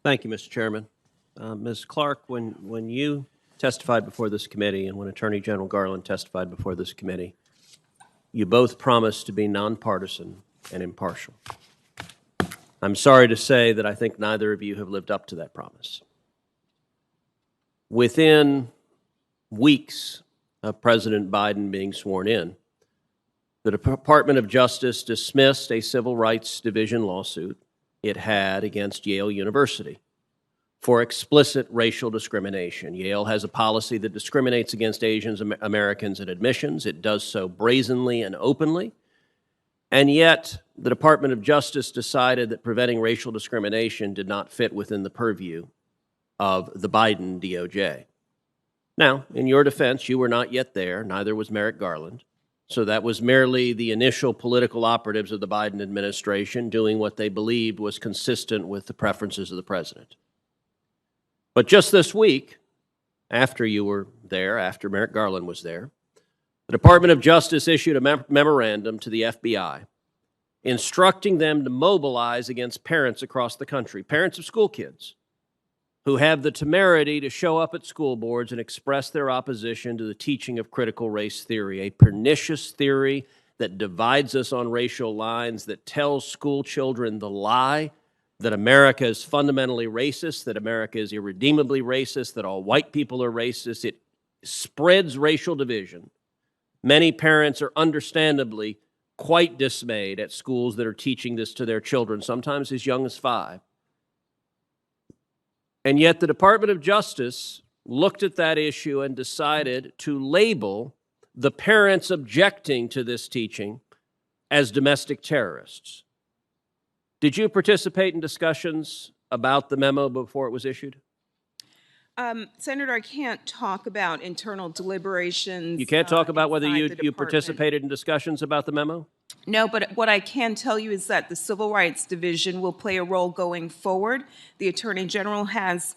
Thank you, Mr. Chairman. Ms. Clarke, when you testified before this committee and when Attorney General Garland testified before this committee, you both promised to be nonpartisan and impartial. I'm sorry to say that I think neither of you have lived up to that promise. Within weeks of President Biden being sworn in, the Department of Justice dismissed a Civil Rights Division lawsuit it had against Yale University for explicit racial discrimination. Yale has a policy that discriminates against Asian Americans at admissions. It does so brazenly and openly. And yet, the Department of Justice decided that preventing racial discrimination did not fit within the purview of the Biden DOJ. Now, in your defense, you were not yet there, neither was Merrick Garland. So that was merely the initial political operatives of the Biden administration doing what they believed was consistent with the preferences of the president. But just this week, after you were there, after Merrick Garland was there, the Department of Justice issued a memorandum to the FBI instructing them to mobilize against parents across the country, parents of school kids, who have the temerity to show up at school boards and express their opposition to the teaching of critical race theory, a pernicious theory that divides us on racial lines, that tells school children the lie that America is fundamentally racist, that America is irredeemably racist, that all white people are racist. It spreads racial division. Many parents are understandably quite dismayed at schools that are teaching this to their children, sometimes as young as 5. And yet the Department of Justice looked at that issue and decided to label the parents objecting to this teaching as domestic terrorists. Did you participate in discussions about the memo before it was issued? Senator, I can't talk about internal deliberations. You can't talk about whether you department. participated in discussions about the memo? No, but what I can tell you is that the Civil Rights Division will play a role going forward. The Attorney General has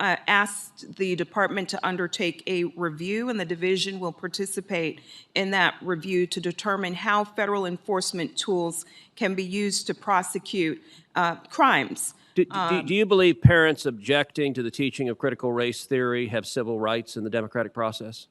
asked the department to undertake a review, and the division will participate in that review to determine how federal enforcement tools can be used to prosecute crimes. Do you believe parents objecting to the teaching of critical race theory have civil rights in the democratic process?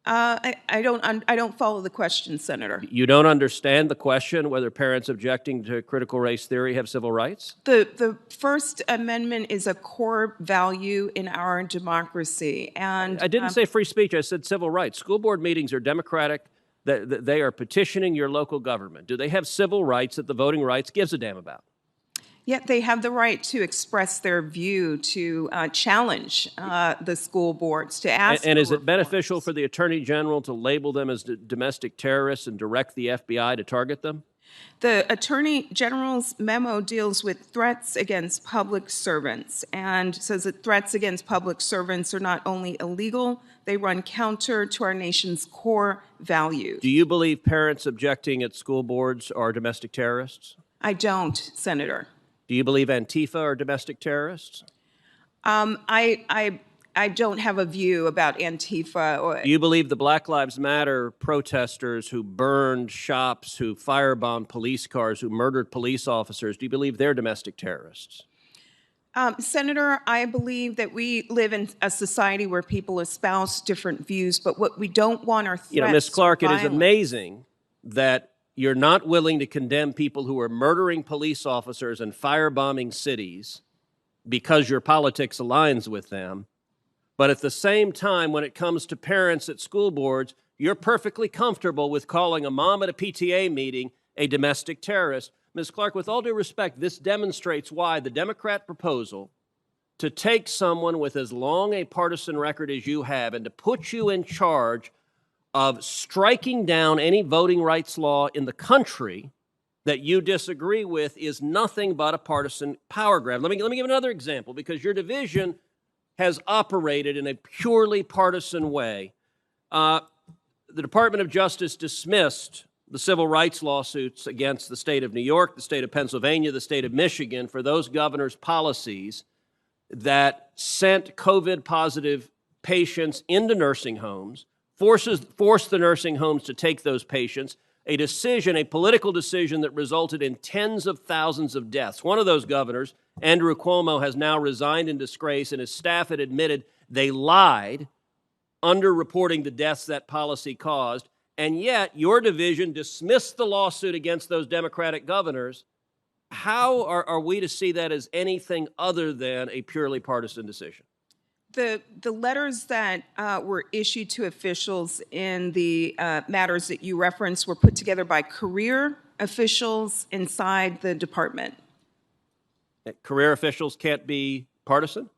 I don't follow the question, Senator. You don't understand the question whether parents objecting to critical race theory have civil rights? The First Amendment is a core value in our democracy, and I didn't say free speech. I said civil rights. School board meetings are democratic. They are petitioning your local government. Do they have civil rights that the voting rights gives a damn about? Yet they have the right to express their view, to challenge the school boards, to ask. And is it beneficial for the Attorney General to label them as domestic terrorists and direct the FBI to target them? The Attorney General's memo deals with threats against public servants and says that threats against public servants are not only illegal, they run counter to our nation's core values. Do you believe parents objecting at school boards are domestic terrorists? I don't, Senator. Do you believe Antifa are domestic terrorists? I don't have a view about Antifa. Do you believe the Black Lives Matter protesters who burned shops, who firebombed police cars, who murdered police officers, do you believe they're domestic terrorists? Senator, I believe that we live in a society where people espouse different views, but what we don't want are threats. Ms. Clarke, it is violence. amazing that you're not willing to condemn people who are murdering police officers and firebombing cities because your politics aligns with them. But at the same time, when it comes to parents at school boards, you're perfectly comfortable with calling a mom at a PTA meeting a domestic terrorist. Ms. Clarke, with all due respect, this demonstrates why the Democrat proposal to take someone with as long a partisan record as you have and to put you in charge of striking down any voting rights law in the country that you disagree with is nothing but a partisan power grab. Let me give another example, because your division has operated in a purely partisan way. The Department of Justice dismissed the civil rights lawsuits against the state of New York, the state of Pennsylvania, the state of Michigan for those governors' policies that sent COVID-positive patients into nursing homes, forced the nursing homes to take those patients, a decision, a political decision that resulted in tens of thousands of deaths. One of those governors, Andrew Cuomo, has now resigned in disgrace, and his staff had admitted they lied, underreporting the deaths that policy caused. And yet, your division dismissed the lawsuit against those Democratic governors. How are we to see that as anything other than a purely partisan decision? The letters that were issued to officials in the matters that you referenced were put together by career officials inside the department. Career officials can't be partisan?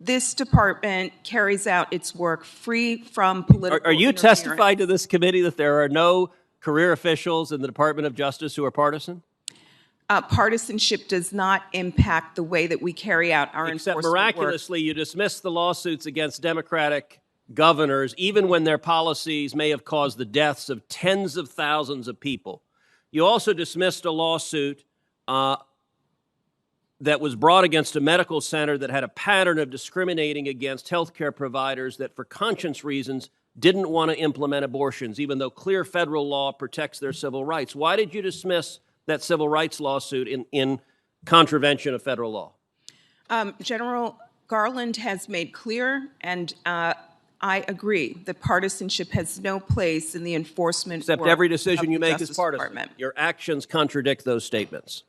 This department carries out its work free from political Are you interference. testifying to this committee that there are no career officials in the Department of Justice who are partisan? Partisanship does not impact the way that we carry out our Except enforcement miraculously, you dismissed the lawsuits against Democratic governors, even when their policies may have caused the deaths of tens of thousands of people. You also dismissed a lawsuit that was brought against a medical center that had a pattern of discriminating against healthcare providers that, for conscience reasons, didn't want to implement abortions, even though clear federal law protects their civil rights. Why did you dismiss that civil rights lawsuit in contravention of federal law? General Garland has made clear, and I agree, that partisanship has no place in the enforcement Except work every decision of you the make Justice is partisan. Department. Your actions contradict those statements.